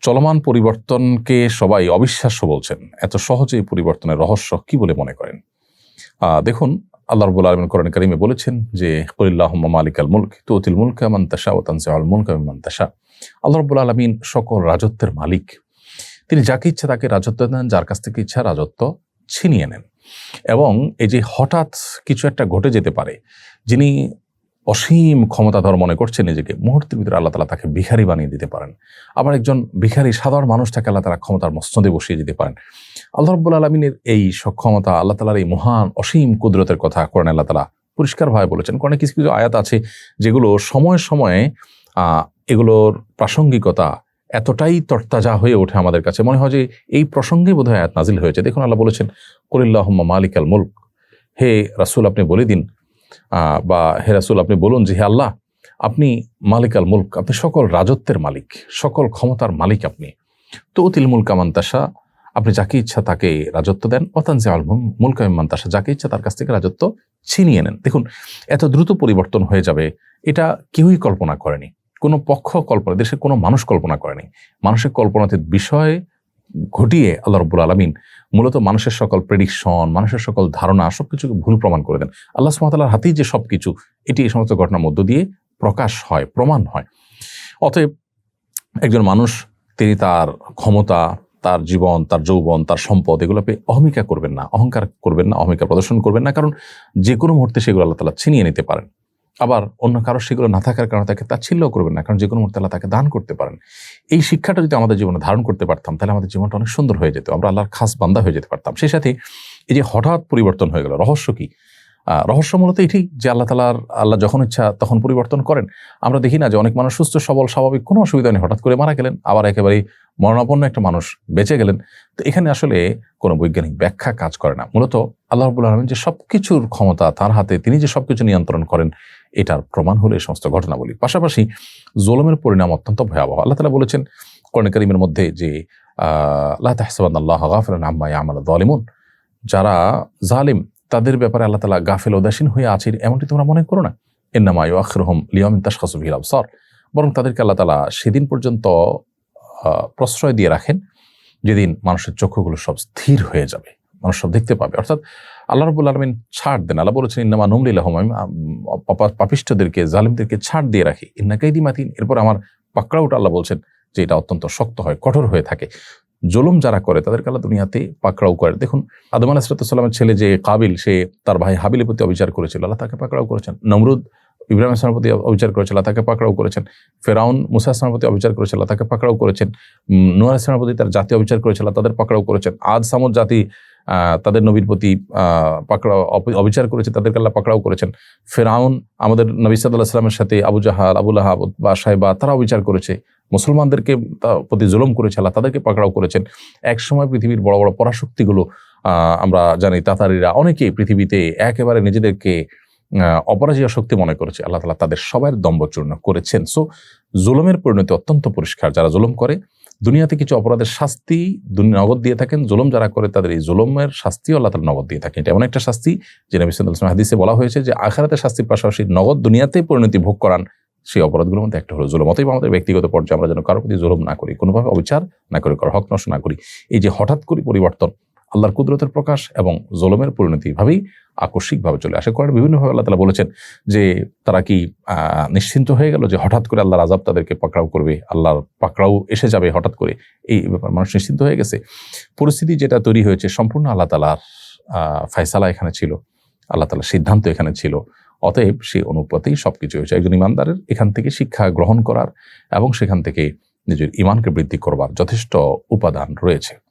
চলমান পরিবর্তনকে সবাই অবিশ্বাস্য বলছেন। এত সহজে এই পরিবর্তনের রহস্য কি বলে মনে করেন? দেখুন, আল্লাহ রাব্বুল আলামিন কোরআন কারীমে বলেছেন যে কুলিল্লাহুম্মা মালিকাল মুলক তুতিল মুলকা মান তাশা ওয়া তানজিউল মুলকা মিম্মান তাশা। আল্লাহ রাব্বুল আলামিন সকল রাজত্বের মালিক। তিনি যাকে ইচ্ছা তাকে রাজত্ব দেন, যার কাছ থেকে ইচ্ছা রাজত্ব ছিনিয়ে নেন। এবং এই যে হঠাৎ কিছু একটা ঘটে যেতে পারে, যিনি অসীম ক্ষমতাধর মনে করছেন নিজেকে, মুহূর্তের ভিতরে আল্লাহ তাআলা তাকে ভিখারি বানিয়ে দিতে পারেন। আবার একজন ভিখারি সাধারণ মানুষটাকে আল্লাহ তাআলা ক্ষমতার মসনদে বসিয়ে দিতে পারেন। আল্লাহ রাব্বুল আলামিনের এই সক্ষমতা, আল্লাহ তাআলার এই মহান অসীম কুদরতের কথা কোরআনে আল্লাহ তাআলা পরিষ্কারভাবে বলেছেন। কোরআনে কিছু কিছু আয়াত আছে যেগুলো সময়ে সময়ে এগুলোর প্রাসঙ্গিকতা এতটাই তরতাজা হয়ে ওঠে আমাদের কাছে, মনে হয় যে এই প্রসঙ্গে বোধহয় আয়াত নাজিল হয়েছে। দেখুন, আল্লাহ বলেছেন কুলিল্লাহুম্মা মালিকাল মুলক, হে রাসূল আপনি বলে দিন, বা হে রাসূল আপনি বলুন যে হে আল্লাহ, আপনি মালিকাল মুলক, আপনি সকল রাজত্বের মালিক, সকল ক্ষমতার মালিক আপনি। তুতিল মুলকা মান তাশা, আপনি যাকে ইচ্ছা তাকে রাজত্ব দেন। ওয়া তানজিউল মুলকা মিম্মান তাশা, যাকে ইচ্ছা তার কাছ থেকে রাজত্ব ছিনিয়ে নেন। দেখুন, এত দ্রুত পরিবর্তন হয়ে যাবে এটা কেউই কল্পনা করেনি, কোনো পক্ষ কল্পনা, দেশের কোনো মানুষ কল্পনা করেনি। মানুষের কল্পনাতীত বিষয় ঘটিয়ে আল্লাহ রাব্বুল আলামিন মূলত মানুষের সকল প্রেডিকশন, মানুষের সকল ধারণা সবকিছুকে ভুল প্রমাণ করে দেন। আল্লাহ সুবহানাহু ওয়া তাআলার হাতেই যে সবকিছু, এটি এই সমস্ত ঘটনার মধ্য দিয়ে প্রকাশ হয়, প্রমাণ হয়। অতএব একজন মানুষ তিনি তার ক্ষমতা, তার জীবন, তার যৌবন, তার সম্পদ এগুলো পেয়ে অহমিকা করবেন না, অহংকার করবেন না, অহমিকা প্রদর্শন করবেন না, কারণ যে কোনো মুহূর্তে সেগুলো আল্লাহ তাআলা ছিনিয়ে নিতে পারেন। আবার অন্য কারো সেগুলো না থাকার কারণে তাকে তাচ্ছিল্য করবেন না, কারণ যে কোনো মুহূর্তে আল্লাহ তাকে দান করতে পারেন। এই শিক্ষাটা যদি আমাদের জীবনে ধারণ করতে পারতাম, তাহলে আমাদের জীবনটা অনেক সুন্দর হয়ে যেত, আমরা আল্লাহর খাস বান্দা হয়ে যেতে পারতাম। সেই সাথে এই যে হঠাৎ পরিবর্তন হয়ে গেল, রহস্য কি? রহস্য মূলত এটি যে আল্লাহ যখন ইচ্ছা তখন পরিবর্তন করেন। আমরা দেখি না যে অনেক মানুষ সুস্থ সবল স্বাভাবিক কোনো অসুবিধা নেই, হঠাৎ করে মারা গেলেন, আবার একেবারেই মরণাপন্ন একটা মানুষ বেঁচে গেলেন। তো এখানে আসলে কোনো বৈজ্ঞানিক ব্যাখ্যা কাজ করে না। মূলত আল্লাহ রাব্বুল আলামিন যে সবকিছুর ক্ষমতা তার হাতে, তিনি যে সবকিছু নিয়ন্ত্রণ করেন, এটার প্রমাণ হলো এই সমস্ত ঘটনাবলী। পাশাপাশি জুলুমের পরিণাম অত্যন্ত ভয়াবহ। আল্লাহ তাআলা বলেছেন কোরআন কারীমের মধ্যে যে লা তাহসাবান্নাল্লাহা গাফিলান আম্মা ইয়ামালু যালিমুন, যারা জালিম তাদের ব্যাপারে আল্লাহ তাআলা গাফিল উদাসীন হয়ে আছেন এমনটি তোমরা মনে করো না। ইন্নামা ইউআখিরুহুম লিয়াউমিন তাশখাসু ফিহিল আবসার, বরং তাদেরকে আল্লাহ তাআলা সেদিন পর্যন্ত প্রশ্রয় দিয়ে রাখেন যেদিন মানুষের চক্ষুগুলো সব স্থির হয়ে যাবে, মানুষ সব দেখতে পাবে। অর্থাৎ আল্লাহ রাব্বুল আলামিন ছাড় দেন। আল্লাহ বলেছেন ইন্নামা নুমলি লাহুম, আমি পাপিষ্ঠদেরকে, জালিমদেরকে ছাড় দিয়ে রাখি। ইন্না কাইদি মাতিন, এরপর আমার পাকড়াওটা আল্লাহ বলছেন যে এটা অত্যন্ত শক্ত হয়, কঠোর হয়ে থাকে। জুলুম যারা করে তাদেরকে আল্লাহ দুনিয়াতে পাকড়াও করে। দেখুন, আদম আলাইহিস সালামের ছেলে যে কাবিল, সে তার ভাই হাবিলের প্রতি অবিচার করেছিল, আল্লাহ তাকে পাকড়াও করেছেন। নমরুদ ইব্রাহিম আলাইহিস সালামের প্রতি অবিচার করেছিল, আল্লাহ তাকে পাকড়াও করেছেন। ফেরাউন মুসা আলাইহিস সালামের প্রতি অবিচার করেছিল, আল্লাহ তাকে পাকড়াও করেছেন। নূহ আলাইহিস সালামের প্রতি তার জাতি অবিচার করেছিল, তাদের পাকড়াও করেছেন। আদ সামুদ জাতি তাদের নবীর প্রতি পাকড়াও অবিচার করেছে, তাদেরকে আল্লাহ পাকড়াও করেছেন। ফেরাউন আমাদের নবী সাল্লাল্লাহু আলাইহি ওয়াসাল্লামের সাথে আবু জাহাল, আবু লাহাব বা সাইবা, তারা অবিচার করেছে। মুসলমানদেরকে প্রতি জুলুম করেছে, আল্লাহ তাদেরকে পাকড়াও করেছেন। একসময় পৃথিবীর বড় বড় পরাশক্তিগুলো, আমরা জানি তাতারিরা, অনেকেই পৃথিবীতে একেবারে নিজেদেরকে অপরাজেয় শক্তি মনে করেছে, আল্লাহ তাআলা তাদের সবার দম্ভচূর্ণ করেছেন। সো জুলুমের পরিণতি অত্যন্ত পরিষ্কার। যারা জুলুম করে দুনিয়াতে কিছু অপরাধের শাস্তি নগদ দিয়ে থাকেন, জুলুম যারা করে তাদের এই জুলুমের শাস্তিও আল্লাহ তাআলা নগদ দিয়ে থাকেন। এটা এমন একটা শাস্তি যে নবী সাল্লাল্লাহু আলাইহি ওয়াসাল্লাম হাদিসে বলা হয়েছে যে আখিরাতের শাস্তির পাশাপাশি নগদ দুনিয়াতেই পরিণতি ভোগ করান সেই অপরাধগুলোর মধ্যে একটা হলো জুলুম। অতএব আমাদের ব্যক্তিগত পর্যায়ে আমরা যেন কারোর প্রতি জুলুম না করি, কোনোভাবে অবিচার না করি, কারো হক নষ্ট না করি। এই যে হঠাৎ করে পরিবর্তন আল্লাহর কুদরতের প্রকাশ এবং জুলুমের পরিণতি ভাবেই আকস্মিকভাবে চলে আসে। কোরআনে বিভিন্নভাবে আল্লাহ তাআলা বলেছেন যে তারা কি নিশ্চিন্ত হয়ে গেল যে হঠাৎ করে আল্লাহর আযাব তাদেরকে পাকড়াও করবে, আল্লাহর পাকড়াও এসে যাবে হঠাৎ করে, এই ব্যাপার মানুষ নিশ্চিন্ত হয়ে গেছে। পরিস্থিতি যেটা তৈরি হয়েছে সম্পূর্ণ আল্লাহ তাআলার ফয়সালা এখানে ছিল, আল্লাহ তাআলার সিদ্ধান্ত এখানে ছিল। অতএব সেই অনুপাতেই সবকিছু হয়েছে। একজন ইমানদারের এখান থেকে শিক্ষা গ্রহণ করার এবং সেখান থেকে নিজের ইমানকে বৃদ্ধি করবার যথেষ্ট উপাদান রয়েছে।